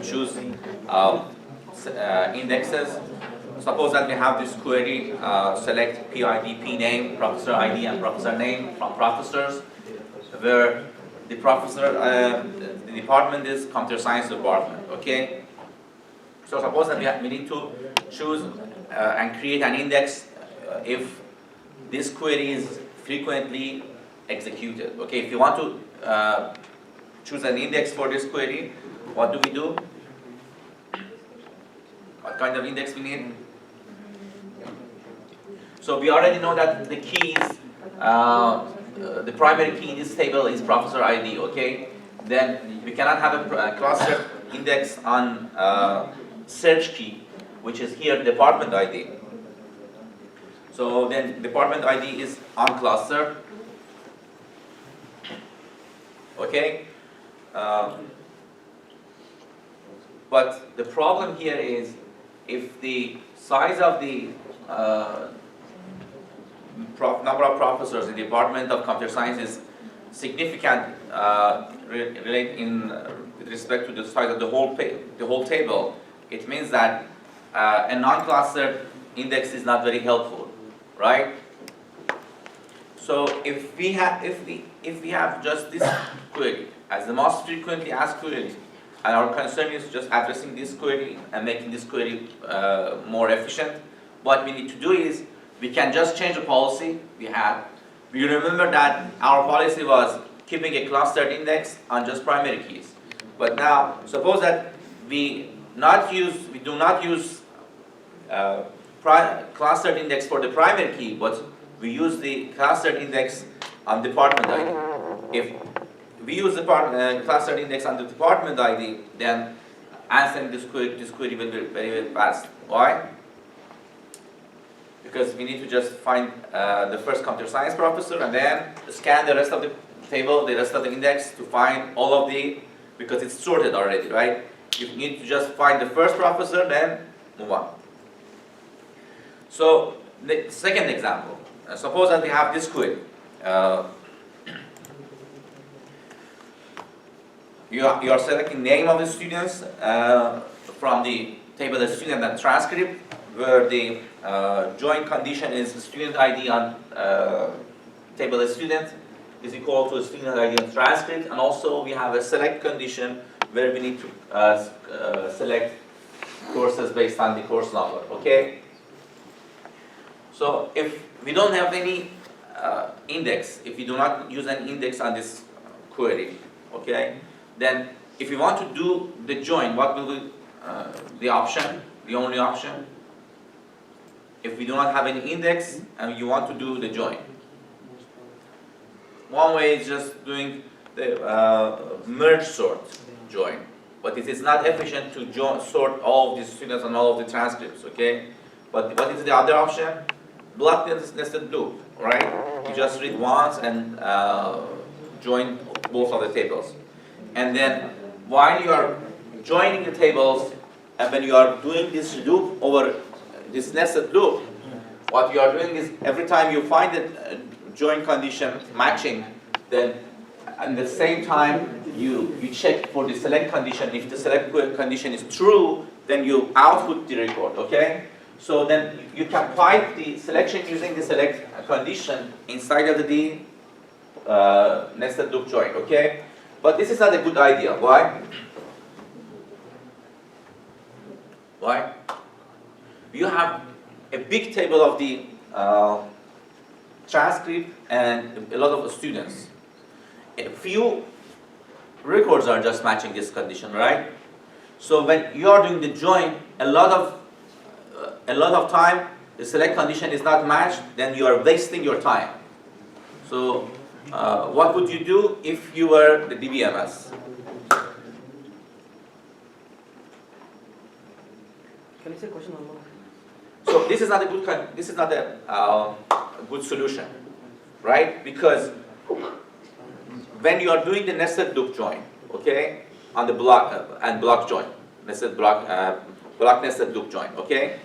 choose indexes. Suppose that we have this query, select PID, P name, professor ID, and professor name from professors, where the professor, the department is computer science department, okay? So suppose that we need to choose and create an index if this query is frequently executed, okay? If you want to choose an index for this query, what do we do? What kind of index we need? So we already know that the keys, the primary key in this table is professor ID, okay? Then we cannot have a cluster index on search key, which is here department ID. So then department ID is on cluster, okay? But the problem here is if the size of the number of professors in the Department of Computer Science is significant with respect to the size of the whole table, it means that a non-clustered index is not very helpful, right? So if we have just this query as the most frequently asked query, and our concern is just addressing this query and making this query more efficient, what we need to do is we can just change the policy we have. We remember that our policy was keeping a clustered index on just primary keys. But now, suppose that we do not use clustered index for the primary key, but we use the clustered index on department ID. If we use the clustered index on the department ID, then answering this query will be very, very fast. Why? Because we need to just find the first computer science professor and then scan the rest of the table, the rest of the index to find all of the, because it's sorted already, right? You need to just find the first professor, then move on. So the second example, suppose that we have this query. You are selecting name of the students from the table of student and transcript, where the join condition is the student ID on table of student is equal to student ID on transcript, and also we have a select condition where we need to select courses based on the course number, okay? So if we don't have any index, if we do not use an index on this query, okay, then if we want to do the join, what will be the option, the only option? If we do not have any index and you want to do the join. One way is just doing the merge sort join, but it is not efficient to sort all of the students and all of the transcripts, okay? But what is the other option? Block nested loop, right? You just read once and join both of the tables. And then while you are joining the tables, and when you are doing this loop over this nested loop, what you are doing is every time you find the join condition matching, then at the same time you check for the select condition. If the select condition is true, then you output the record, okay? So then you can pipe the selection using the select condition inside of the nested loop join, okay? But this is not a good idea. Why? Why? You have a big table of the transcript and a lot of students. A few records are just matching this condition, right? So when you are doing the join, a lot of time the select condition is not matched, then you are wasting your time. So what would you do if you were the DBMS? Can you say question on one? So this is not a good solution, right? Because when you are doing the nested loop join, okay, on the block and block join, block nested loop join, okay.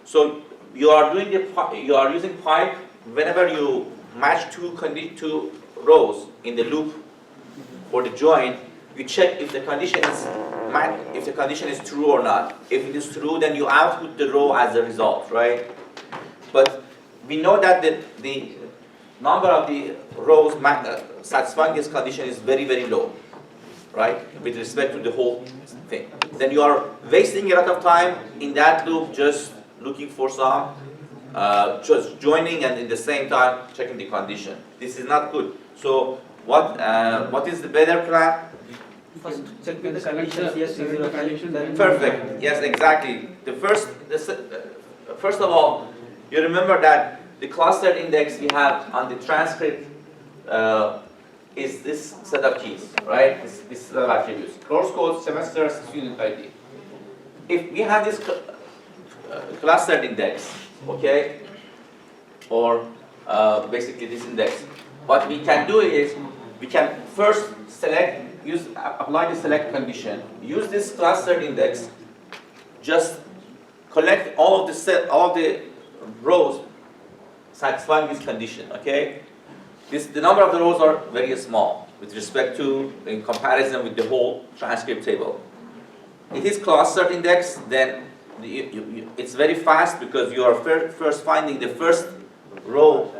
So you are using pipe whenever you match two rows in the loop for the join. You check if the condition is if the condition is true or not. If it is true, then you output the row as a result, right? But we know that the number of the rows satisfying this condition is very, very low, right? With respect to the whole thing. Then you are wasting a lot of time in that loop just looking for some, just joining and in the same time checking the condition. This is not good. So what is the better plan? First, check with the conditions. Yes, is it condition? Perfect. Yes, exactly. First of all, you remember that the clustered index we have on the transcript is this set of keys, right? This set of attributes: course code, semester, student ID. If we have this clustered index, okay, or basically this index, what we can do is we can first apply the select condition, use this clustered index, just collect all of the rows satisfying this condition, okay? The number of the rows are very small with respect to, in comparison with the whole transcript table. It is clustered index, then it's very fast because you are first finding the first row,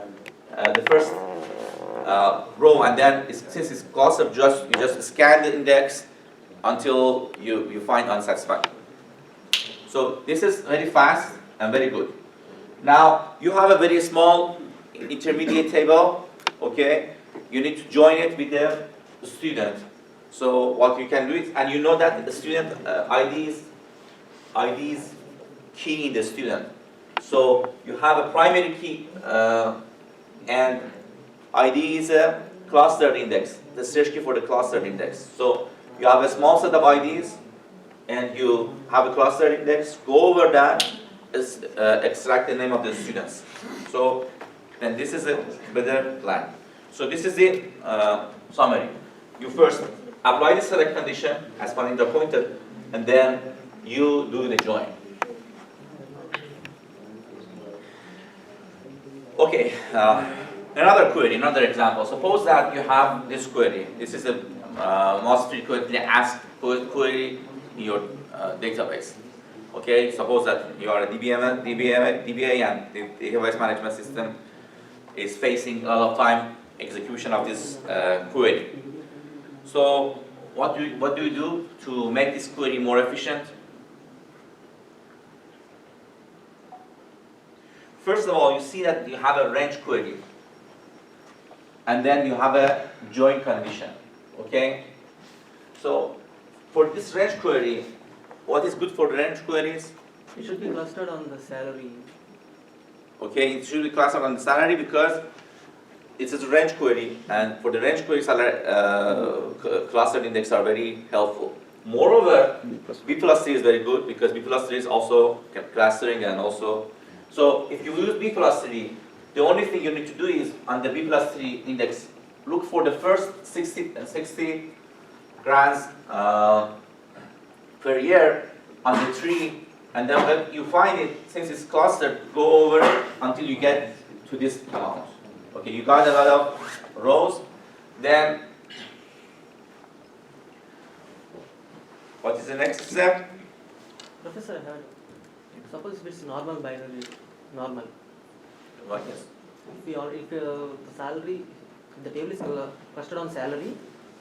row, and then since it's clustered, you just scan the index until you find unsatisfying. So this is very fast and very good. Now you have a very small intermediate table, okay? You need to join it with the student. So what you can do is, and you know that the student IDs key in the student. So you have a primary key and ID is a clustered index, the search key for the clustered index. So you have a small set of IDs and you have a clustered index, go over that, extract the name of the students. So then this is a better plan. So this is the summary. You first apply the select condition as Paninda pointed, and then you do the join. Okay, another query, another example. Suppose that you have this query. This is the most frequently asked query in your database. Okay, suppose that you are a DBA and the database management system is facing a lot of time execution of this query. So what do you do to make this query more efficient? First of all, you see that you have a range query, and then you have a join condition. Okay. So for this range query, what is good for range queries? It should be clustered on the salary. Okay, it should be clustered on the salary because it's a range query, and for the range query, clustered index are very helpful. Moreover, B+3 is very good because B+3 is also clustering and also. So if you use B+3, the only thing you need to do is on the B+3 index, look for the first 60 grants per year on the tree, and then when you find it, since it's clustered, go over it until you get to this amount. Okay, you got a lot of rows, then what is the next step? Professor, I heard, suppose if it's normal binary, normal. What is? If the salary, the table is clustered on salary,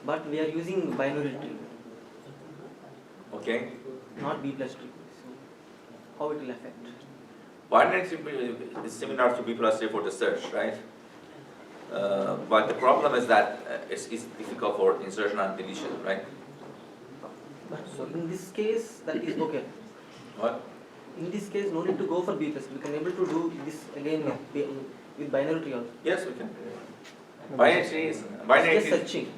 but we are using binary tree. Okay. Not B+tree. So how it will affect? Binary tree is similar to B+3 for the search, right? But the problem is that it's difficult for insertion and deletion, right? So in this case, that is okay. What? In this case, no need to go for B+. We can able to do this again with binary tree also. Yes, we can. Binary tree is Just searching.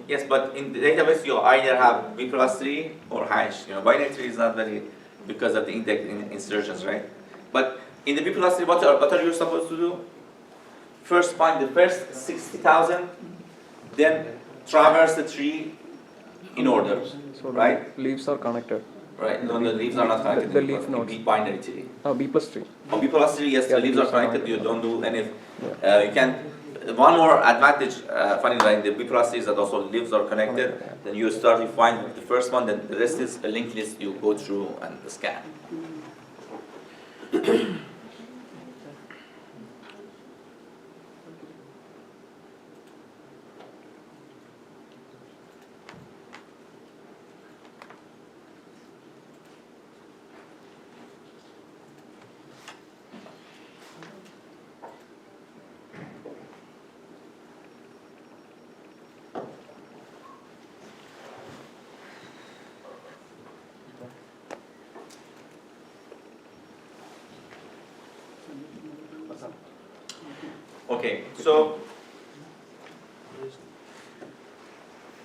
Yes, but in the database you either have B+3 or hash. You know, binary tree is not very because of the index insertions, right? But in the B+3, what are you supposed to do? First find the first 60,000, then traverse the tree in order, So right? leaves are connected. Right, no, the leaves are not connected. The leaf nodes. Binary tree. B+3. On B+3, yes, Yeah, the leaves are the leaves are connected. You don't do any. Yeah. You can one more advantage, funny like the B plus series that also lives are connected. Then you start, you find the first one, then the rest is a linked list you go through and scan. Okay, so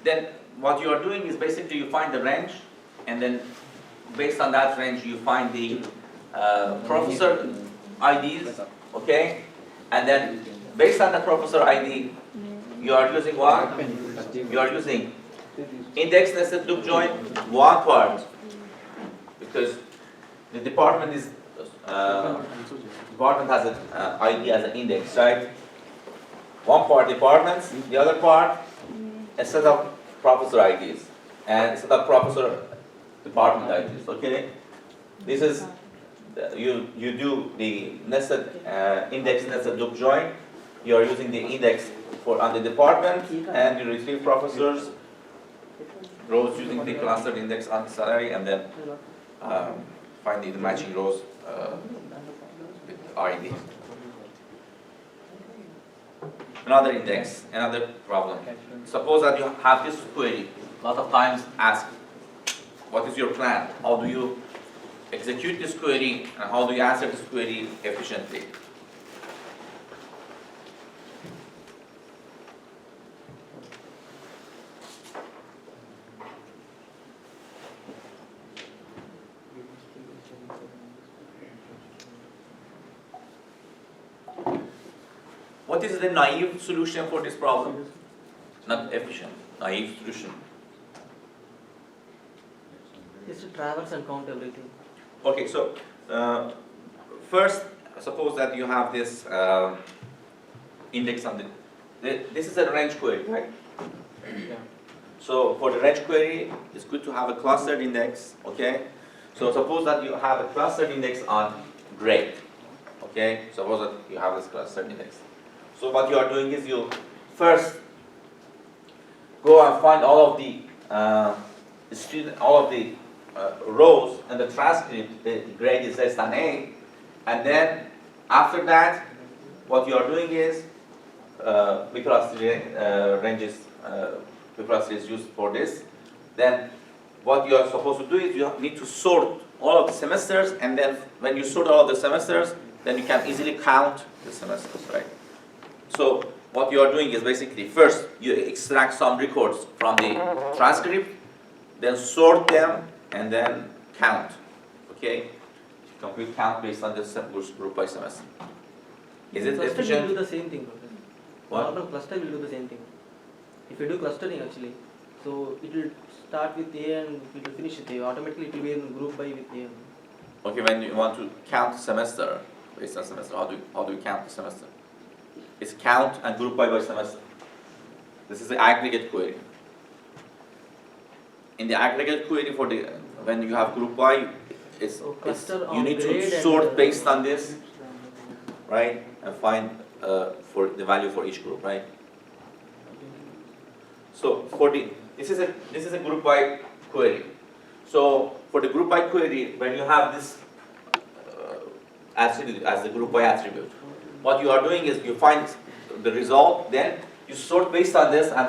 then what you are doing is basically you find the range, and then based on that range you find the professor IDs, okay? And then based on the professor ID, you are using what? You are using index nested loop join, one part, because the department is department has an ID as an index, right? One part departments, the other part a set of professor IDs, and a set of professor department IDs. Okay, this is you do the nested index nested loop join. You are using the index for on the department, and you retrieve professors rows using the clustered index on salary, and then find the matching rows with ID. Another index, another problem. Suppose that you have this query. A lot of times ask, what is your plan? How do you execute this query, and how do you answer this query efficiently? What is the naive solution for this problem? Not efficient, naive solution. Just to traverse and count everything. Okay, so first, suppose that you have this index on this is a range query, right? Yeah. So for the range query, it's good to have a clustered index, okay? So suppose that you have a clustered index on grade, okay? Suppose that you have this clustered index. So what you are doing is you first go and find all of the rows and the transcript, the grade is less than A, and then after that, what you are doing is B plus ranges, B plus is used for this. Then what you are supposed to do is you need to sort all of the semesters, and then when you sort all of the semesters, then you can easily count the semesters, right? So what you are doing is basically first you extract some records from the transcript, then sort them, and then count. Okay? Compute count based on the group by semester. Is it Cluster efficient? will do the same thing. What? Normal cluster will do the same thing. If you do clustering actually, so it will start with A and it will finish with A. Automatically it will be in group by with A. Okay, when you want to count semester based on semester, how do you count the semester? It's count and group by semester. This is the aggregate query. In the aggregate query for the when you have group by, you need to sort based on this, right, and find for the value for each group, right? So for this is a group by query. So for the group by query, when you have this attribute as the group by attribute, what you are doing is you find the result, then you sort based on this, and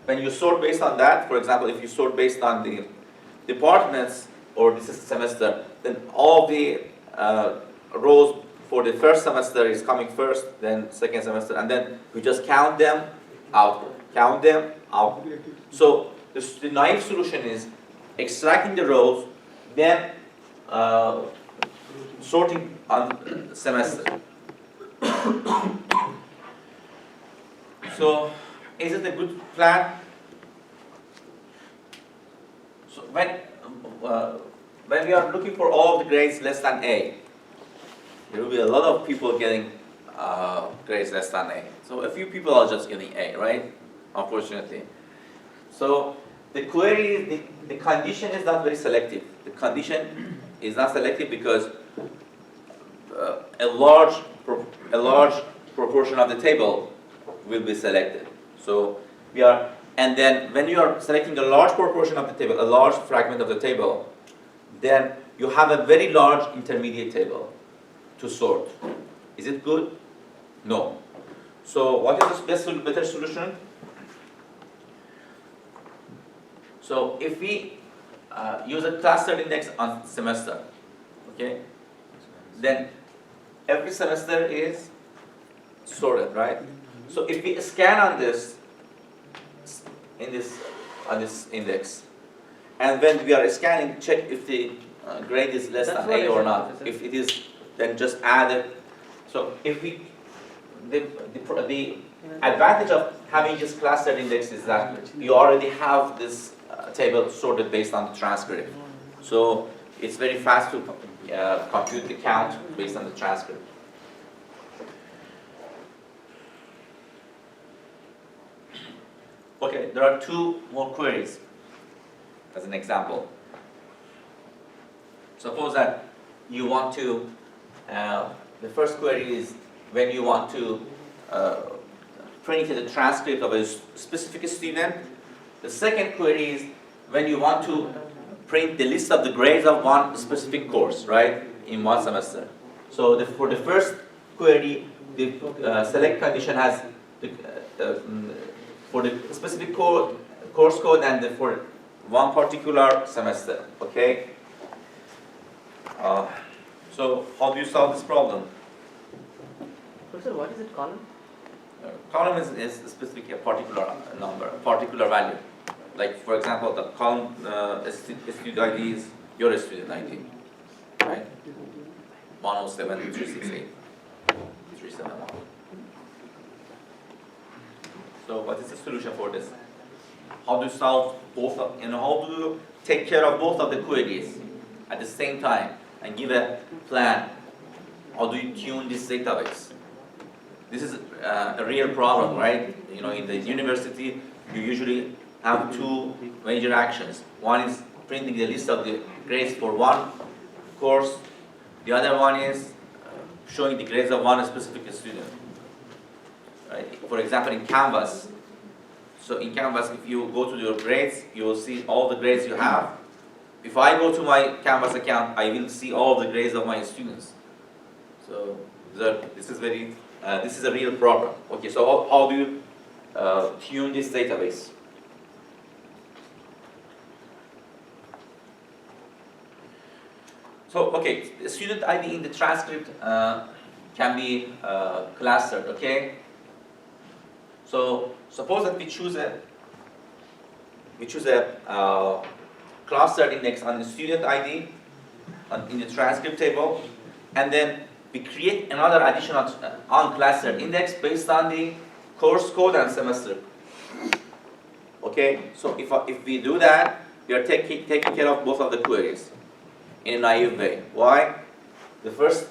when you sort based on that, for example, if you sort based on the departments, or this is semester, then all the rows for the first semester is coming first, then second semester, and then we just count them out. Count them out. So the naive solution is extracting the rows, then sorting on semester. So is it a good plan? So when we are looking for all of the grades less than A, there will be a lot of people getting grades less than A. So a few people are just getting A, right? Unfortunately. So the query, the condition is not very selective. The condition is not selective because a large proportion of the table will be selected. So and then when you are selecting a large proportion of the table, a large fragment of the table, then you have a very large intermediate table to sort. Is it good? No. So what is the better solution? So if we use a cluster index on semester, okay, then every semester is sorted, right? So if we scan on this index, and when we are scanning, check if the grade is less than A or not. If it is, then just add it. So if we, the advantage of having this cluster index is that you already have this table sorted based on the transcript. So it's very fast to compute the count based on the transcript. Okay, there are two more queries as an example. Suppose that you want to, the first query is when you want to print the transcript of a specific student. The second query is when you want to print the list of the grades of one specific course, right, in one semester. So for the first query, the select condition has for the specific course code and for one particular semester, okay? So how do you solve this problem? Professor, what is it column? Column is specifically a particular number, a particular value. Like for example, the column student ID is your student ID, right? 107, 368, 371. So what is the solution for this? How do you solve both of, how do you take care of both of the queries at the same time and give a plan? How do you tune this database? This is a real problem, right? In the university, you usually have two major actions. One is printing the list of the grades for one course. The other one is showing the grades of one specific student. Right? For example, in Canvas. So in Canvas, if you go to your grades, you will see all the grades you have. If I go to my Canvas account, I will see all the grades of my students. So this is a real problem. Okay, so how do you tune this database? So, okay, the student ID in the transcript can be clustered, okay? So, suppose that we choose a clustered index on the student ID in the transcript table, and then we create another additional unclustered index based on the course code and semester. Okay, so if we do that, we are taking care of both of the queries in a naive way. Why? The first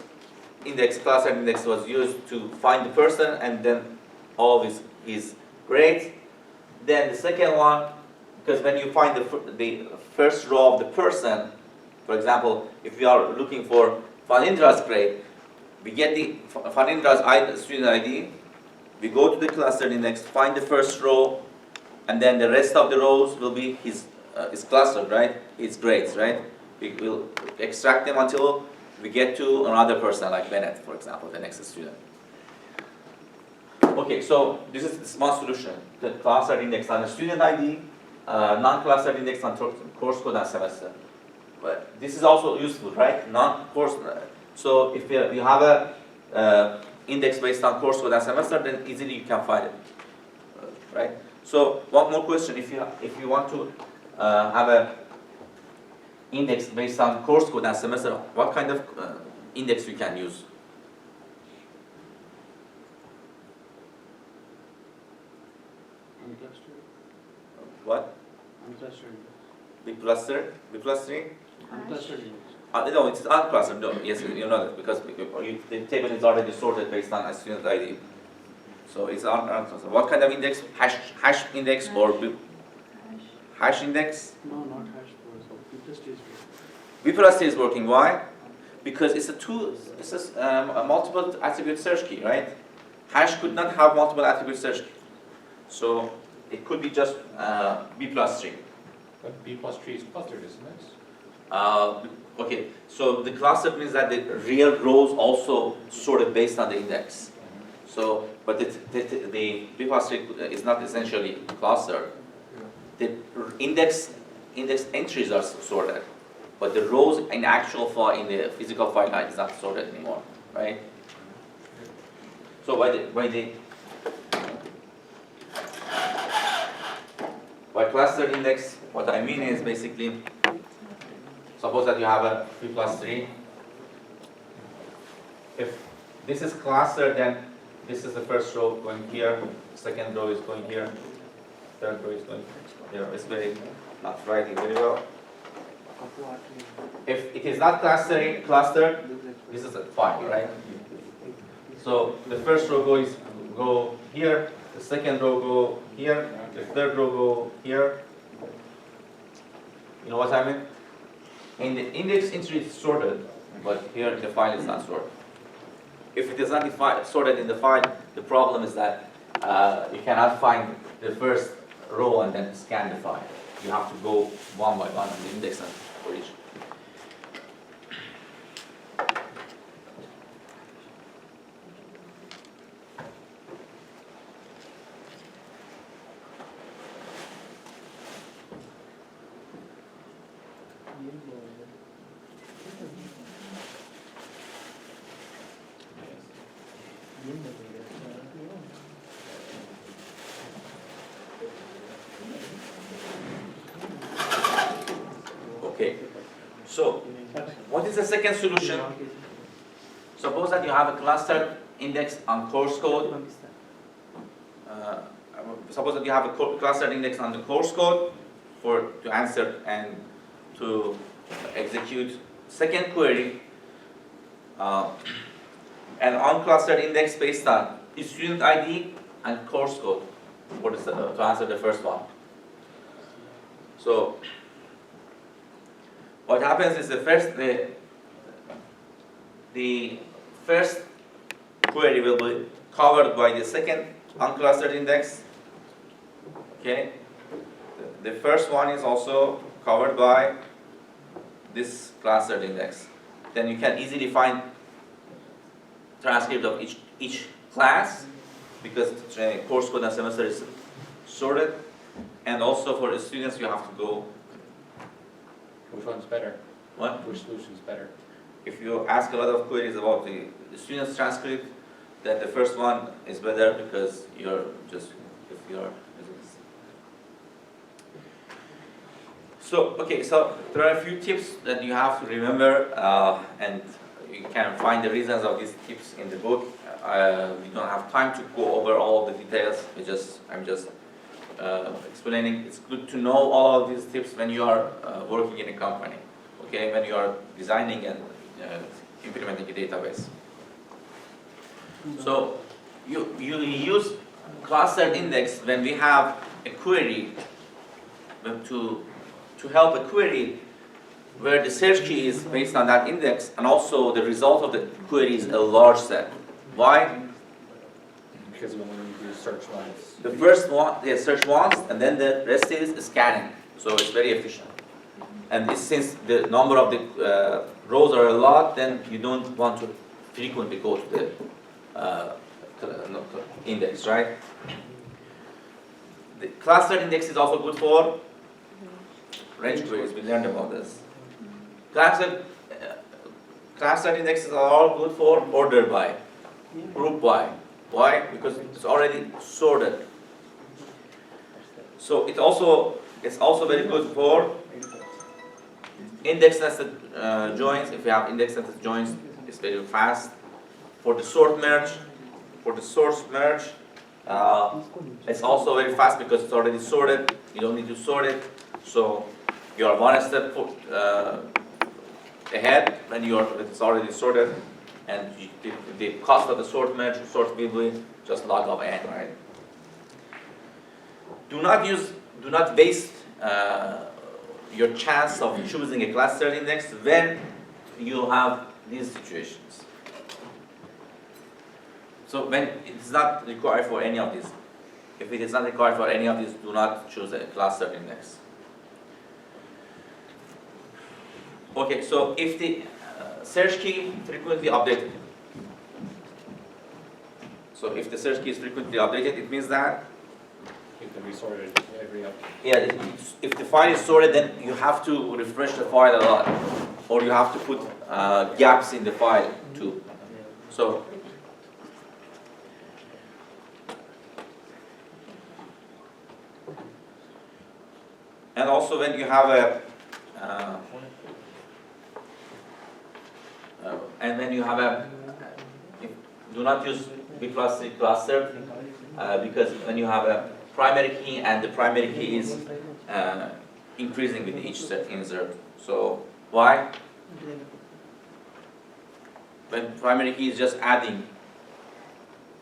index, clustered index, was used to find the person and then all his grades. Then the second one, because when you find the first row of the person, for example, if we are looking for Fanindra's grade, we get the Fanindra's student ID, we go to the clustered index, find the first row, and then the rest of the rows will be his clustered, right? His grades, right? We will extract them until we get to another person, like Bennett, for example, the next student. Okay, so this is one solution: the clustered index on the student ID, non-clustered index on course code and semester. But this is also useful, right? Non-course. So if you have a index based on course code and semester, then easily you can find it, right? So one more question: if you want to have a index based on course code and semester, what kind of index we can use? What? Unclustered. Big cluster? Big clustering? Unclustered. No, it's unclustered. No, yes, you know that because the table is already sorted based on a student ID. So it's unclustered. What kind of index? Hash index or hash index? No, not hash power, so it just is. B plus T is working. Why? Because it's a multiple attribute search key, right? Hash could not have multiple attribute search key. So it could be just B plus 3. But B plus tree is clustered, isn't it? Okay, so the cluster means that the real rows also sorted based on the index. So, but the B plus 3 is not essentially clustered. The index entries are sorted, but the rows in actual file, in the physical file is not sorted anymore, right? So by clustered index, what I mean is basically, suppose that you have a B plus 3. If this is clustered, then this is the first row going here, second row is going here, third row is going here. It's not writing very well. If it is not clustered, this is a file, right? So the first row go here, the second row go here, the third row go here. You know what I mean? In the index entry is sorted, but here the file is not sorted. If it is not sorted in the file, the problem is that you cannot find the first row and then scan the file. You have to go one by one on the index and for each. Okay, so what is the second solution? Suppose that you have a clustered index on course code. Suppose that you have a clustered index on the course code to answer and to execute second query, an unclustered index based on student ID and course code to answer the first one. So what happens is the first query will be covered by the second unclustered index. Okay, the first one is also covered by this clustered index. Then you can easily find transcript of each class because course code and semester is sorted, and also for the students you have to go. Which one's better? What? Which solution's better? If you ask a lot of queries about the student's transcript, then the first one is better because So there are a few tips that you have to remember, and you can find the reasons of these tips in the book. We don't have time to go over all of the details. I'm just explaining. It's good to know all of these tips when you are working in a company, okay? When you are designing and implementing a database. So you use clustered index when we have a query to help a query where the search key is based on that index, and also the result of the query is a large set. Why? Because when you do search once. The first one, they search once, and then the rest is scanning. So it's very efficient. And since the number of the rows are a lot, then you don't want to frequently go to the index, right? The clustered index is also good for range queries. We learned about this. Clustered indexes are all good for order by, group by. Why? Because it's already sorted. So it's also very good for index nested joins. If you have index nested joins, it's very fast. For the sort merge, for the source merge, it's also very fast because it's already sorted. You don't need to sort it. So you are one step ahead when it's already sorted, and the cost of the sort merge sort will be just log of n, right? Do not waste your chance of choosing a cluster index when you have these situations. So when it's not required for any of these, if it is not required for any of these, do not choose a cluster index. Okay, so if the search key frequently updated, so if the search key is frequently updated, it means that It can be sorted every up. yeah, if the file is sorted, then you have to refresh the file a lot, or you have to put gaps in the file too. So and also when you have a do not use B plus C cluster because when you have a primary key and the primary key is increasing with each insert. So why? When primary key is just adding.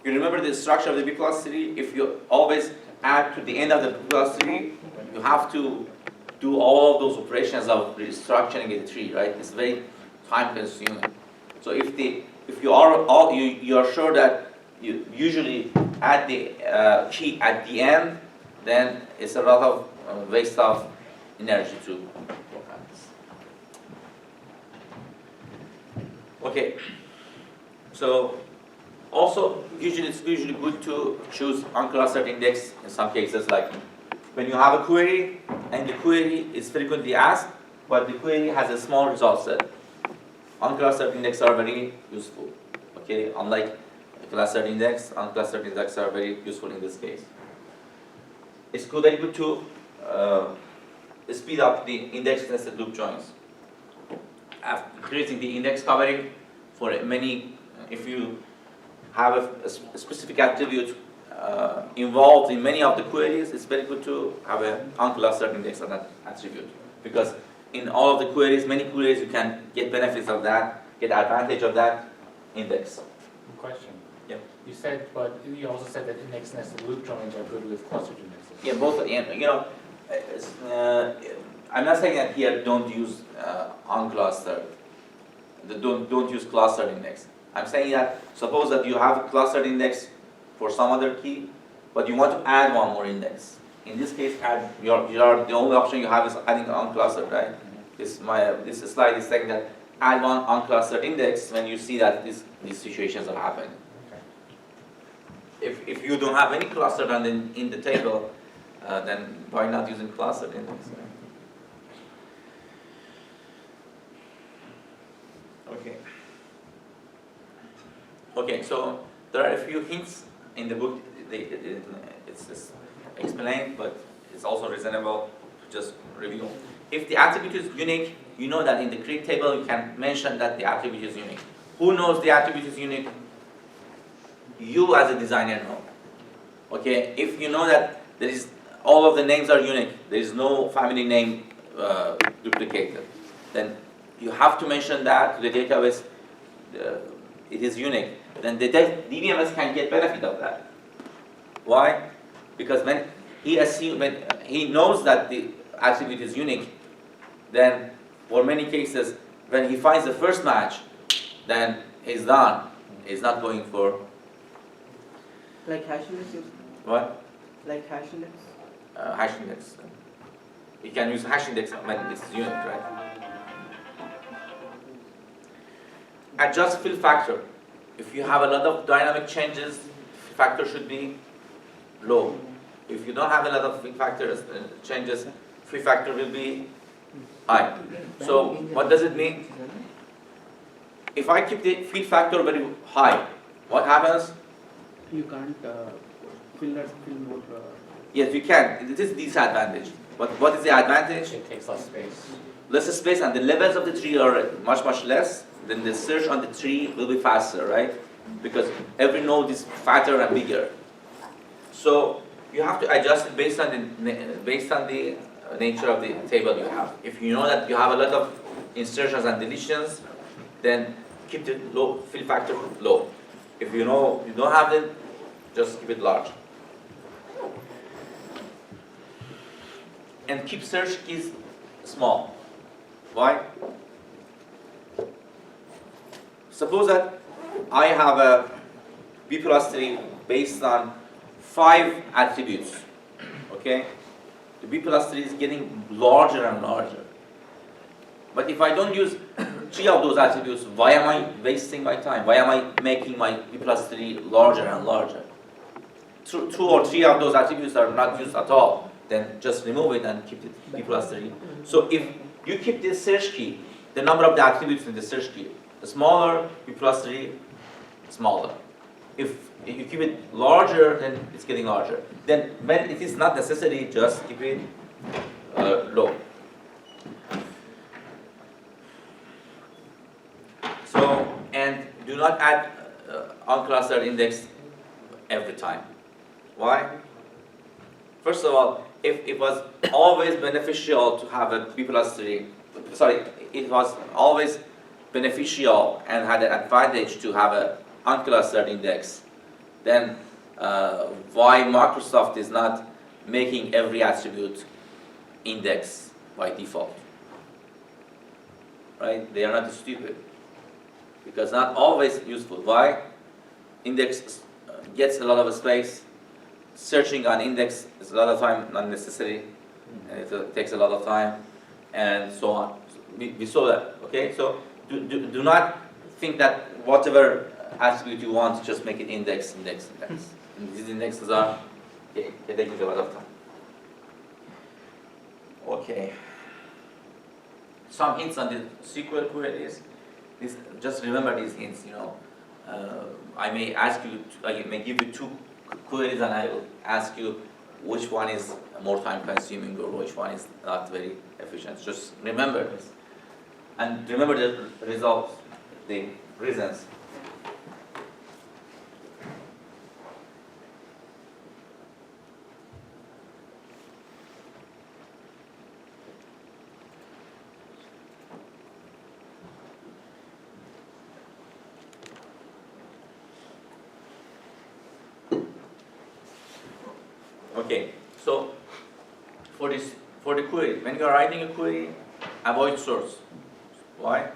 You remember the structure of the B plus tree? If you always add to the end of the B plus tree, you have to do all of those operations of restructuring a tree, right? It's very time consuming. So if you are sure that you usually add the key at the end, then it's a lot of waste of energy to work on this. Okay. So also it's usually good to choose unclustered index in some cases, like when you have a query and the query is frequently asked, but the query has a small result set. Unclustered index are very useful. Okay, unlike a clustered index, unclustered index are very useful in this case. It's very good to speed up the index nested loop joins. After creating the index covering for many, if you have a specific attribute involved in many of the queries, it's very good to have an unclustered index on that attribute, because in all of the queries, many queries, you can get benefits of that, get advantage of that index. Question. Yeah. You said, but you also said that index nested loop joins are good with clustered indexes. Yeah, both. I'm not saying that here don't use unclustered. Don't use clustered index. I'm saying that suppose that you have a clustered index for some other key, but you want to add one more index. In this case, the only option you have is adding unclustered, right? This slide is saying that add one unclustered index when you see that these situations are happening. Okay. If you don't have any clustered in the table, then why not using clustered index? Okay. Okay, so there are a few hints in the book. It's explained, but it's also reasonable to just review. If the attribute is unique, you know that in the create table you can mention that the attribute is unique. Who knows the attribute is unique? You as a designer know. Okay, if you know that there is all of the names are unique, there is no family name duplicated, then you have to mention that to the database. It is unique. Then the DBMS can get benefit of that. Why? Because when he knows that the attribute is unique, then for many cases, when he finds the first match, then he's done. He's not going for Like hash index? what? Like hash index? Hash index. You can use hash index when it's unique, right? Adjust fill factor. If you have a lot of dynamic changes, fill factor should be low. If you don't have a lot of fill factors changes, fill factor will be high. So what does it mean? If I keep the fill factor very high, what happens? You can't fill more. Yes, you can. It is disadvantage. But what is the advantage? It takes less space. Less space, and the levels of the tree are much less. Then the search on the tree will be faster, right? Because every node is fatter and bigger. So you have to adjust it based on the nature of the table you have. If you know that you have a lot of insertions and deletions, then keep the low fill factor low. If you know you don't have it, just keep it large. And keep search keys small. Why? Suppose that I have a B plus 3 based on 5 attributes. Okay? The B plus 3 is getting larger and larger. But if I don't use 3 of those attributes, why am I wasting my time? Why am I making my B plus 3 larger and larger? 2 or 3 of those attributes are not used at all. Then just remove it and keep it B plus 3. So if you keep the search key, the number of the attributes in the search key, smaller, B plus 3, smaller. If you keep it larger, then it's getting larger. Then when it is not necessary, just keep it low. So, and do not add unclustered index every time. Why? First of all, if it was always beneficial to have a B plus 3, it was always beneficial and had an advantage to have an unclustered index, then why Microsoft is not making every attribute index by default? Right? They are not stupid. Because not always useful. Why? Index gets a lot of space. Searching on index is a lot of time not necessary, and it takes a lot of time, and so on. We saw that. Okay, so do not think that whatever attribute you want, just make it index. And these indexes are taking a lot of time. Okay. Some hints on the SQL queries. Just remember these hints. I may ask you. I may give you 2 queries, and I will ask you which one is more time consuming or which one is not very efficient. Just remember this. And remember the results, the reasons. Okay, so for the query, when you are writing a query, avoid sorts. Why?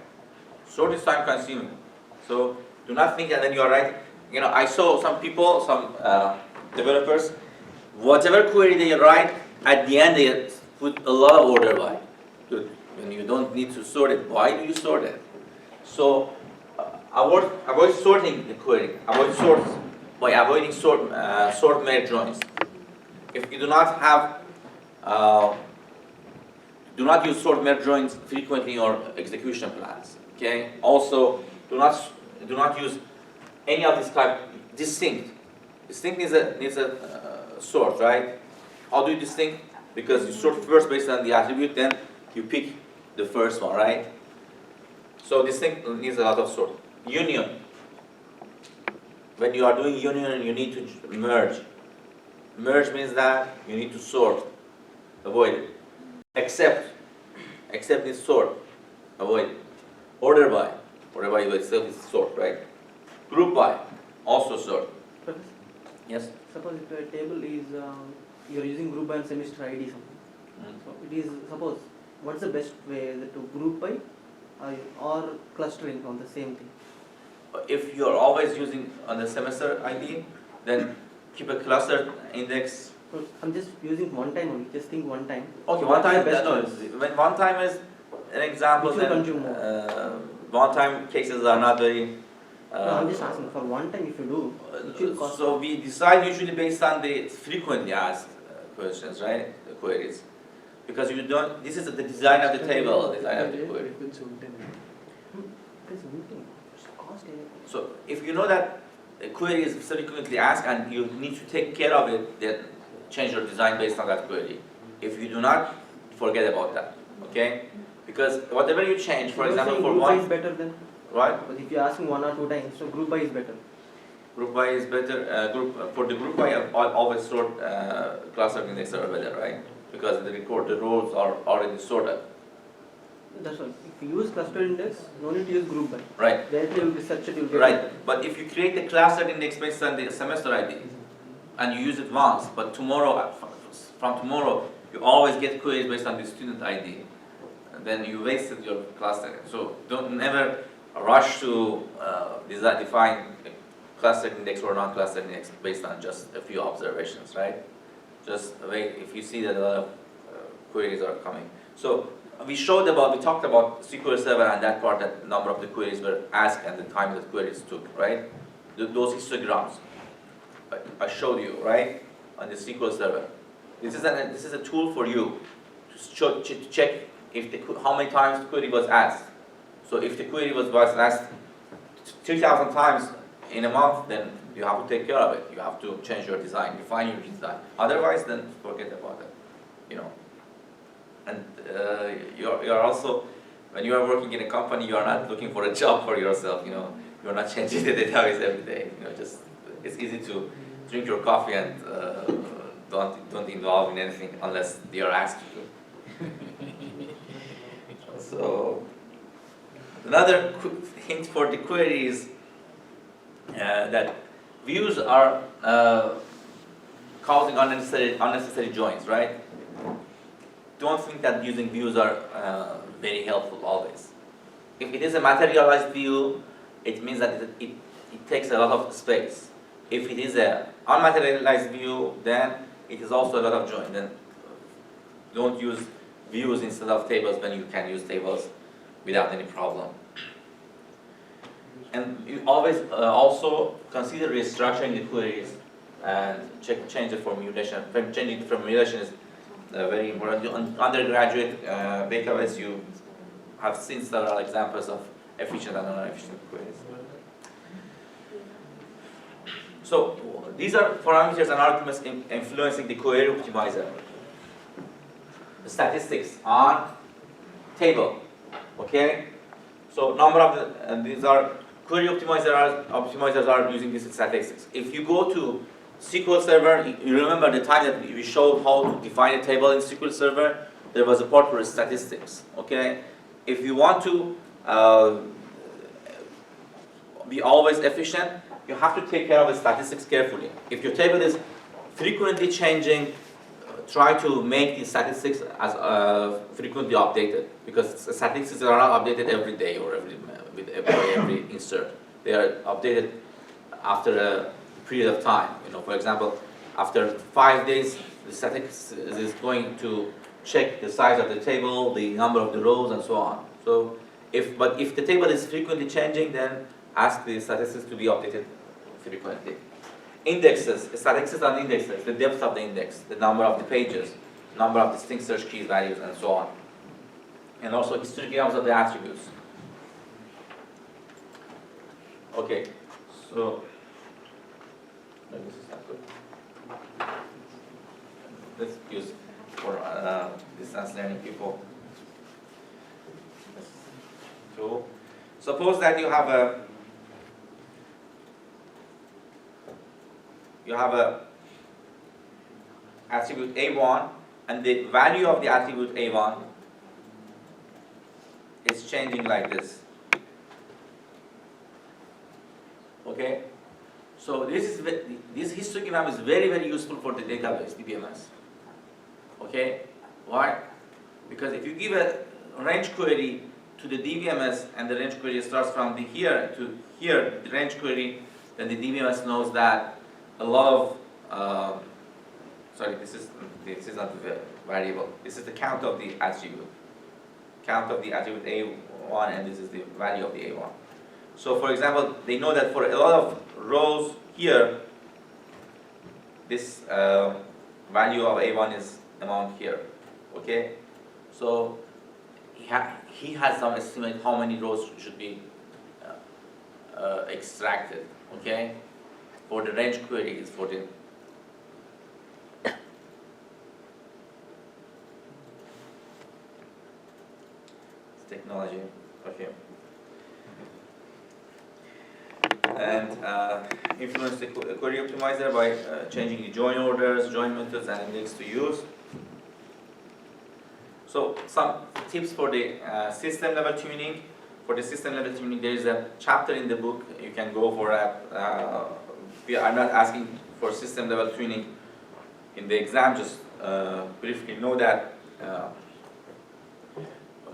Sort is time consuming. So do not think that when you are writing, I saw some people, some developers, whatever query they write, at the end they put a lot of order by. Good. When you don't need to sort it, why do you sort it? So avoid sorting the query. Avoid sorts by avoiding sort merge joins. If you do not have, do not use sort merge joins frequently in your execution plans. Okay. Also, do not use any of this type. Distinct. Distinct needs a sort, right? How do you distinct? Because you sort first based on the attribute, then you pick the first one, right? So distinct needs a lot of sort. Union. When you are doing union, you need to merge. Merge means that you need to sort. Avoid it. Except is sort. Avoid it. Order by. Order by itself is sort, right? Group by. Also sort. Professor, Yes? suppose if a table is, you are using group by and semester ID something. So it is, suppose, what's the best way? Is it to group by or clustering on the same thing? If you are always using on the semester ID, then keep a clustered index. So I'm just using one time only, just think one time. Okay, So one what's the time. best No, choice? when one time is an example, Which will then consume more? one time cases are not very. No, I'm just asking for one time if you do, it will cost. So we decide usually based on the frequently asked questions, right? The queries, because you don't. This is the design of the table, design of the query. It's one thing. It's cost anything. So if you know that a query is frequently asked and you need to take care of it, then change your design based on that query. If you do not, forget about that. Okay? Because whatever you change, for You're example, saying for group by one, is better than, right? but if you're asking 1 or 2 times, so group by is better. Group by is better. For the group by, always sort cluster index are better, right? Because the rows are already sorted. That's why. If If you use cluster index, no need to use group by. right? Directly you will search it, you will get Right, it. but if you create a cluster index based on the semester ID, and you use it once, but tomorrow, from tomorrow, you always get queries based on the student ID, and then you wasted your cluster. So don't never rush to define a cluster index or non-cluster index based on just a few observations, right? Just wait if you see that a lot of queries are coming. So we talked about SQL Server and that part, that number of the queries were asked and the time that queries took, right? Those histograms I showed you, right, on the SQL Server. This is a tool for you to check if how many times the query was asked. So if the query was asked 3,000 times in a month, then you have to take care of it. You have to change your design, refine your design. Otherwise, then forget about it, you know. And you're also, when you are working in a company, you are not looking for a job for yourself, you know. You're not changing the database every day, you know. Just it's easy to drink your coffee and don't involve in anything unless they are asked you to. So another hint for the query is that views are causing unnecessary joins, right? Don't think that using views are very helpful always. If it is a materialized view, it means that it takes a lot of space. If it is an unmaterialized view, then it is also a lot of join. Then don't use views instead of tables when you can use tables without any problem. And you always also consider restructuring the queries and change the formulation. Changing the formulation is very important. On undergraduate database, you have seen several examples of efficient and non-efficient queries. So these are parameters and arguments influencing the query optimizer. The statistics on table, okay? So number of these are query optimizers are using these statistics. If you go to SQL Server, you remember the time that we showed how to define a table in SQL Server. There was a part for statistics, okay? If you want to be always efficient, you have to take care of the statistics carefully. If your table is frequently changing, try to make the statistics as frequently updated, because statistics are not updated every day or with every insert. They are updated after a period of time. You know, for example, after 5 days, the statistics is going to check the size of the table, the number of the rows, and so on. So, if the table is frequently changing, then ask the statistics to be updated frequently. Indexes, statistics on indexes, the depth of the index, the number of the pages, number of distinct search keys values, and so on. And also histograms of the attributes. Okay, so this is not good. Let's use for distance learning people. So, suppose that you have a attribute A1, and the value of the attribute A1 is changing like this. Okay, so this histogram is very, very useful for the database DBMS. Okay, why? Because if you give a range query to the DBMS and the range query starts from here to here, the range query, then the DBMS knows that a lot of this is not the variable. This is the count of the attribute. Count of the attribute A1, and this is the value of the A1. So for example, they know that for a lot of rows here, this value of A1 is amount here. Okay? So he has some estimate how many rows should be extracted. Okay? For the range queries, for the technology. Okay. And influence the query optimizer by changing the join orders, join methods, and index to use. So some tips for the system level tuning. For the system level tuning, there is a chapter in the book. You can go for that. We are not asking for system level tuning in the exam. Just briefly know that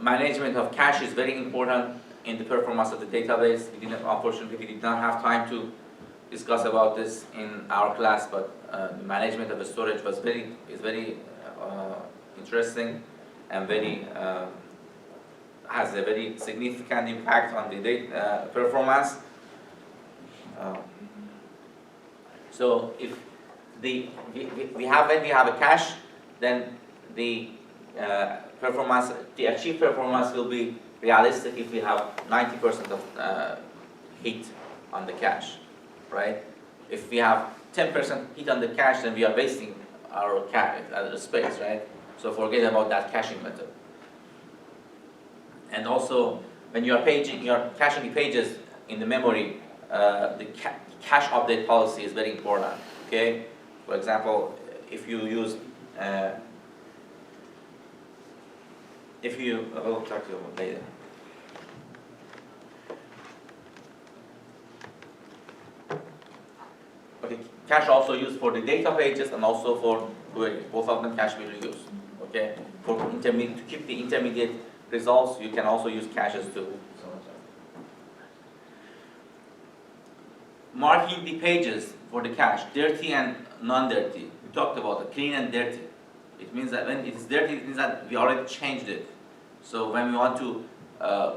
management of cache is very important in the performance of the database. Unfortunately, we did not have time to discuss about this in our class, but the management of the storage is very interesting and has a very significant impact on the data performance. So if when we have a cache, then the achieved performance will be realistic if we have 90% of heat on the cache, right? If we have 10% heat on the cache, then we are wasting our space, right? So forget about that caching method. And also, when you are caching the pages in the memory, the cache update policy is very important. Okay, for example, if you use we'll talk to you about later. Okay, cache also used for the data pages and also for queries. Both of them cache will be used. Okay, to keep the intermediate results, you can also use caches too. Marking the pages for the cache, dirty and non-dirty. We talked about it, clean and dirty. It means that when it is dirty, it means that we already changed it. So when we want to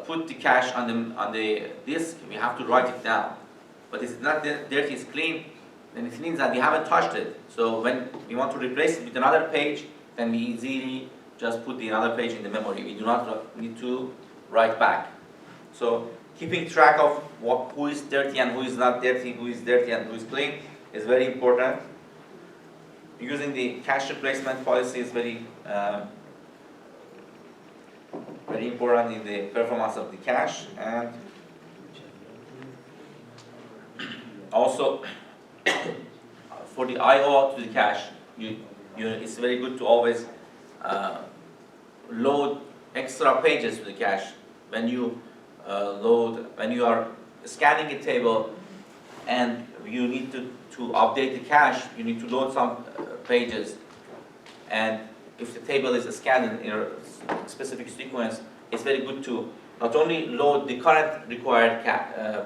put the cache on the disk, we have to write it down. But if it's not dirty, it's clean, then it means that we haven't touched it. So when we want to replace it with another page, then we easily just put the another page in the memory. We do not need to write back. So keeping track of who is dirty and who is not dirty, who is dirty and who is clean is very important. Using the cache replacement policy is very important in the performance of the cache. And also for the I/O to the cache, it's very good to always load extra pages to the cache. When you are scanning a table and you need to update the cache, you need to load some pages. And if the table is scanned in a specific sequence, it's very good to not only load the current required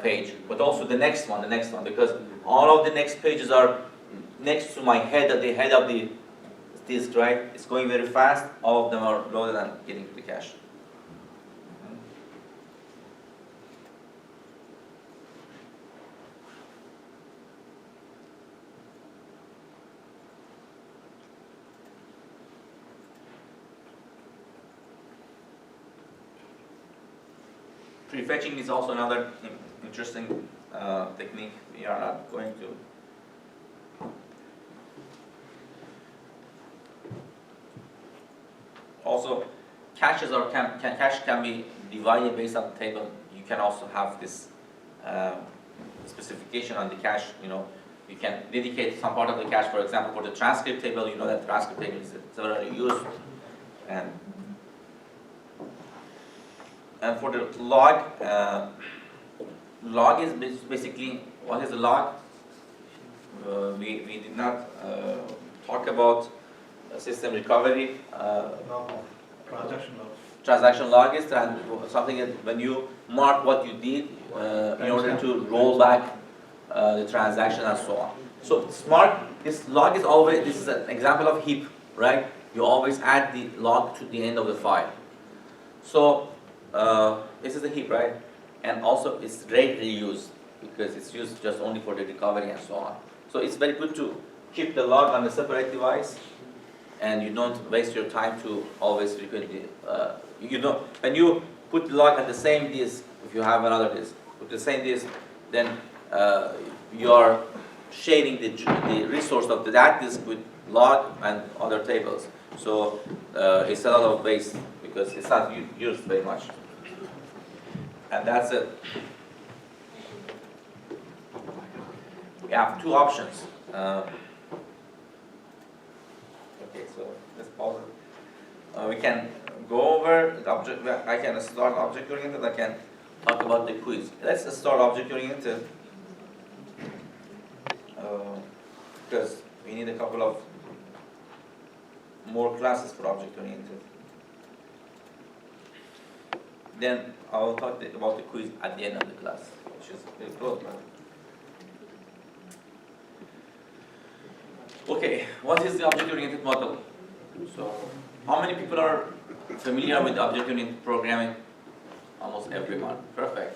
page, but also the next one, because all of the next pages are next to the head of the disk, right? It's going very fast. All of them are loaded and getting to the cache. Prefetching is also another interesting technique. We are not going to. Also, cache can be divided based on the table. You can also have this specification on the cache. You can dedicate some part of the cache, for example, for the transcript table. You know that transcript table is severely used, and for the log, log is basically, what is a log? We did not talk about system recovery. Transaction log. Transaction log is something that when you mark what you did in order to roll back the transaction and so on. So this log is always, this is an example of heap, right? You always add the log to the end of the file. So this is the heap, right? And also it's rarely used because it's used just only for the recovery and so on. So it's very good to keep the log on a separate device, and you don't waste your time to always frequently. When you put the log on the same disk, if you have another disk, with the same disk, then you are sharing the resource of that disk with log and other tables. So it's a lot of waste because it's not used very much. And that's it. We have two options. Okay, so let's pause it. We can go over the object. I can start object-oriented. I can talk about the quiz. Let's start object-oriented because we need a couple of more classes for object-oriented. Then I will talk about the quiz at the end of the class, which is very close. Okay, what is the object-oriented model? So, how many people are familiar with object-oriented programming? Almost everyone. Perfect.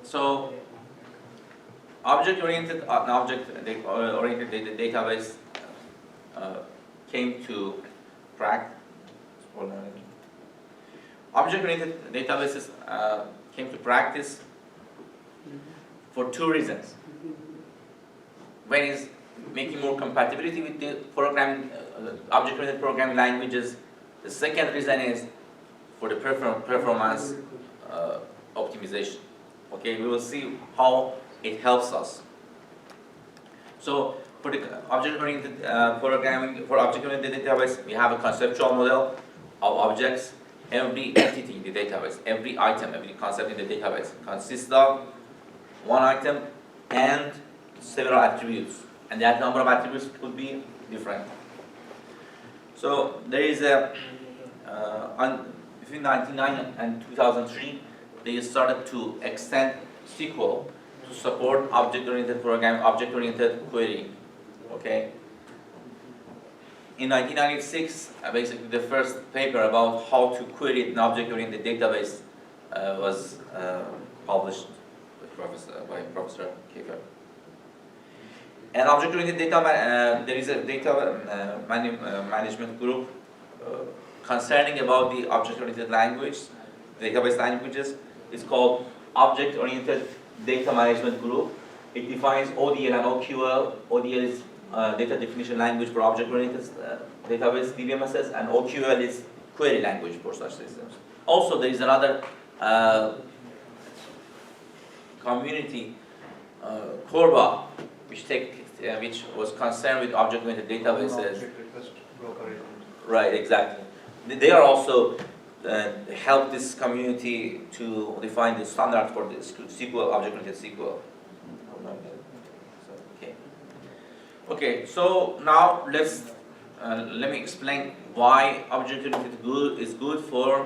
So, object-oriented database came to practice. Object-oriented databases came to practice for two reasons. One is making more compatibility with the object-oriented programming languages. The second reason is for the performance optimization. Okay, we will see how it helps us. So for the object-oriented programming, for object-oriented database, we have a conceptual model of objects. Every entity in the database, every item, every concept in the database consists of one item and several attributes, and that number of attributes could be different. So there is a between 1999 and 2003, they started to extend SQL to support object-oriented programming, object-oriented querying. Okay. In 1996, basically the first paper about how to query an object-oriented database was published by Professor Kiefer. And object-oriented data, there is a data management group concerning about the object-oriented language, database languages. It's called Object-Oriented Data Management Group. It defines ODL and OQL. ODL is data definition language for object-oriented database DBMSs, and OQL is query language for such systems. Also, there is another community, Corba, which was concerned with object-oriented databases. Object request broker agent. Right, exactly. They are also help this community to define the standard for this SQL, object-oriented SQL. Okay, so now let me explain why object-oriented is good for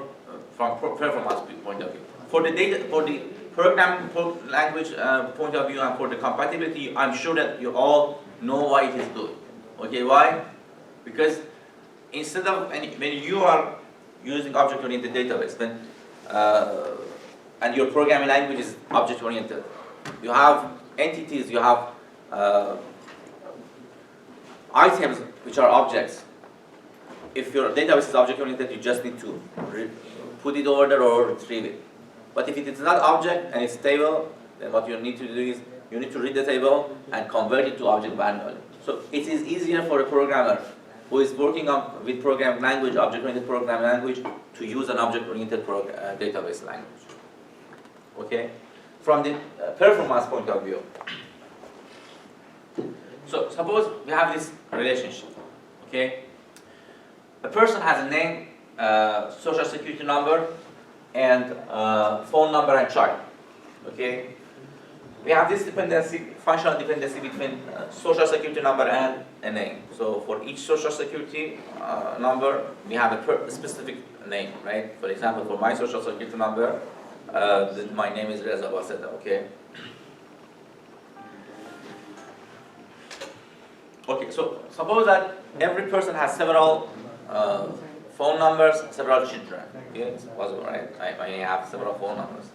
from performance point of view. For the program language point of view and for the compatibility, I'm sure that you all know why it is good. Okay, why? Because instead of when you are using object-oriented database, and your programming language is object-oriented, you have entities, you have items which are objects. If your database is object-oriented, you just need to put it over there or retrieve it. But if it is not object and it's table, then what you need to do is you need to read the table and convert it to object manually. So it is easier for a programmer who is working with programming language, object-oriented programming language, to use an object-oriented database language. Okay? From the performance point of view. So suppose we have this relationship. Okay? A person has a name, social security number, and phone number and child. Okay? We have this dependency, functional dependency between social security number and a name. So for each social security number, we have a specific name, right? For example, for my social security number, my name is Reza Baseta, okay? Okay, so suppose that every person has several phone numbers, several children. Okay, it's possible, right? I may have several phone numbers.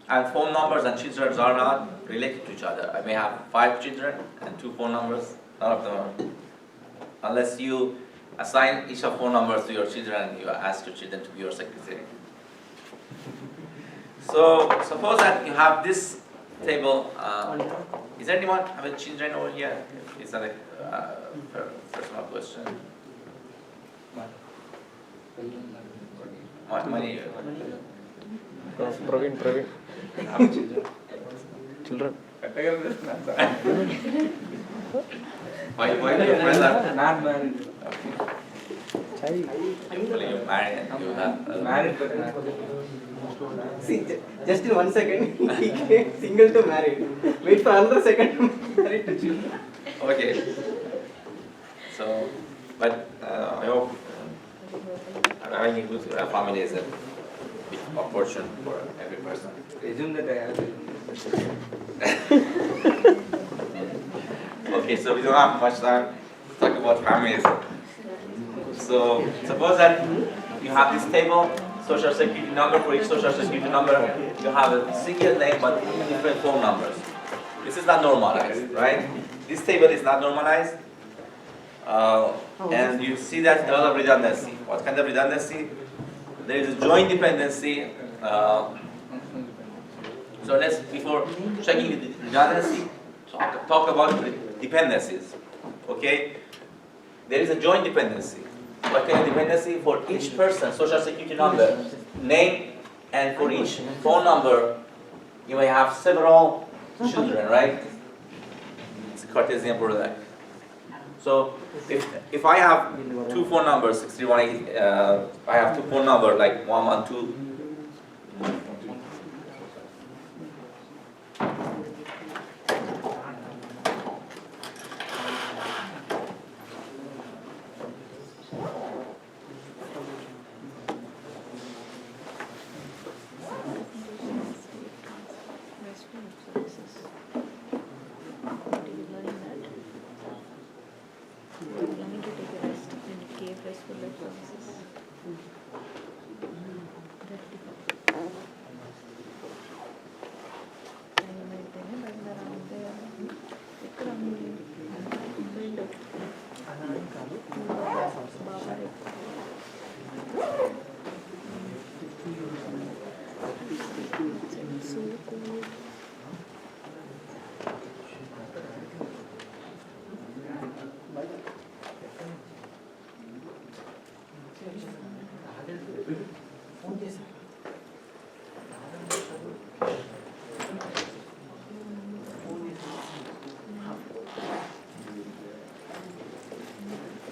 And phone numbers and children are not related to each other. I may have 5 children and 2 phone numbers. None of them are. Unless you assign each of phone numbers to your children and you ask your children to be your secretary. So suppose that you have this table. Is there anyone have a children over here? Is that a personal question? Many. Praveen. Children. Why do your friends are Not married. Well, you married and you have Married but not. See, just in 1 second, he came single to married. Wait for another second to married to children. okay. So, but I hope having a good family is a big fortune for every person. Assume that I have. Okay, so we don't have much time to talk about families. So suppose that you have this table, social security number for each social security number. You have a single name but different phone numbers. This is not normalized, right? This table is not normalized. And you see that a lot of redundancy. What kind of redundancy? There is a joint dependency. So let's, before checking the redundancy, talk about the dependencies. Okay? There is a joint dependency. What kind of dependency? For each person, social security number, name, and for each phone number, you may have several children, right? It's a Cartesian product. So if I have two phone numbers, 6318, I have two phone numbers like 112.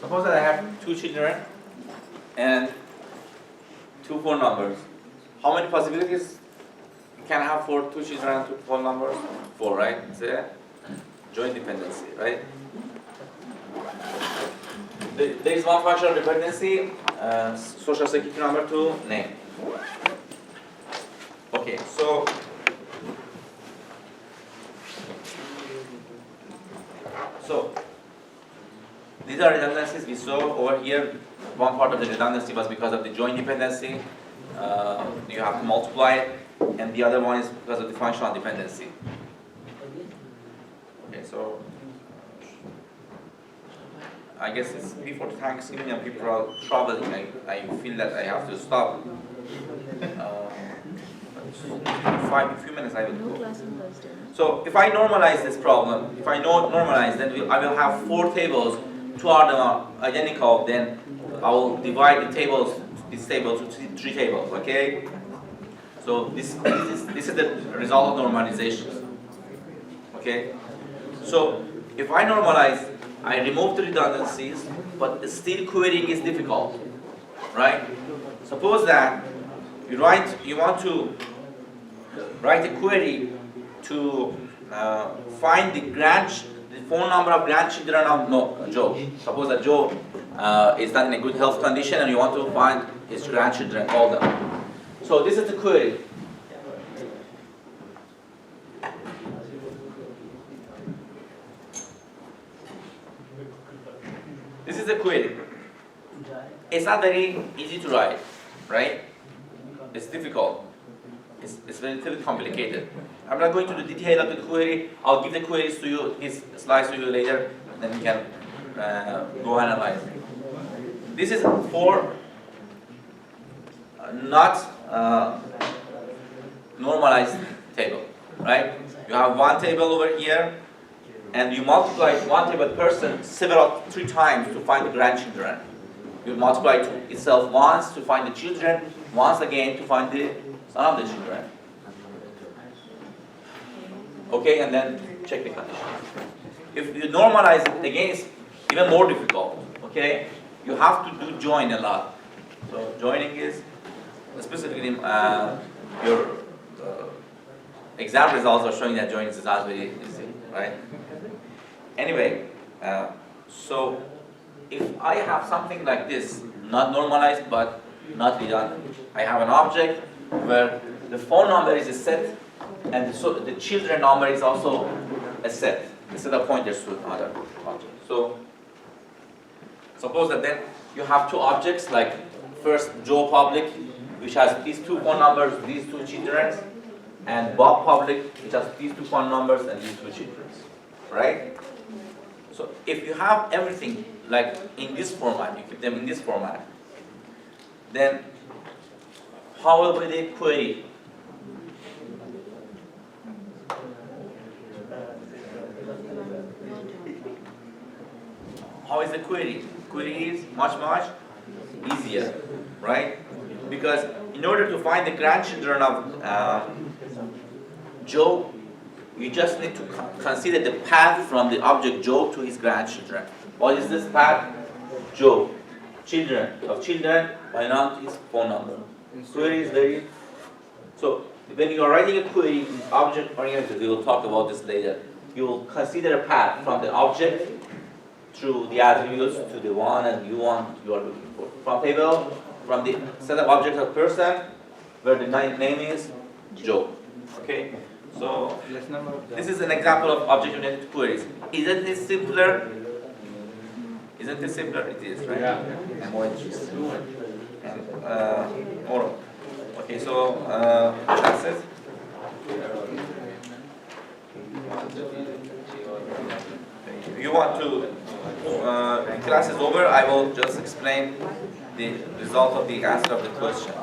Suppose that I have two children and two phone numbers. How many possibilities you can have for two children and two phone numbers? 4, right? It's a joint dependency, right? There is one functional dependency, social security number to name. Okay, so these are redundancies we saw over here. One part of the redundancy was because of the joint dependency. You have to multiply it, and the other one is because of the functional dependency. Okay, so I guess it's before Thanksgiving and people are traveling. I feel that I have to stop. A few minutes I will go. So if I normalize this problem, if I normalize, then I will have 4 tables. 2 of them are identical. Then I will divide this table to 3 tables. Okay. So this is the result of normalization. Okay. So if I normalize, I remove the redundancies, but still querying is difficult, right? Suppose that you want to write a query to find the phone number of grandchildren of Joe. Suppose that Joe is not in a good health condition and you want to find his grandchildren, call them. So this is the query. This is the query. It's not very easy to write, right? It's difficult. It's very complicated. I'm not going to the detail of the query. I'll give the queries to you, these slides to you later, and then you can go analyze. This is for not normalized table, right? You have one table over here, and you multiply one table person 3 times to find the grandchildren. You multiply itself once to find the children, once again to find the son of the children. Okay, and then check the condition. if you normalize it, again, it's even more difficult, okay? You have to do join a lot. So joining is, specifically, your exam results are showing that joining is not very easy, right? Anyway, so if I have something like this, not normalized but not redundant, I have an object where the phone number is a set and so the children number is also a set instead of pointers to another object. So suppose that then you have two objects like first Joe public, which has these two phone numbers, these two children, and Bob public, which has these two phone numbers and these two children, right? So if you have everything like in this format, you keep them in this format, then how will be the query? How is the query? Query is much easier, right? Because in order to find the grandchildren of Joe, you just need to consider the path from the object Joe to his grandchildren. What is this path? Joe. Children. Of children, by now his phone number. Query is very... So, when you are writing a query in object-oriented, we will talk about this later. You will consider a path from the object through the attributes to the one and you want you are looking for. From table, from the set of objects of person, where the name is Joe. Okay? So, this is an example of object-oriented queries. Isn't it simpler? Isn't it simpler? It is, right? Yeah. And more interesting. And more. Okay, so that's it. If you want to, class is over, I will just explain the result of the answer of the question.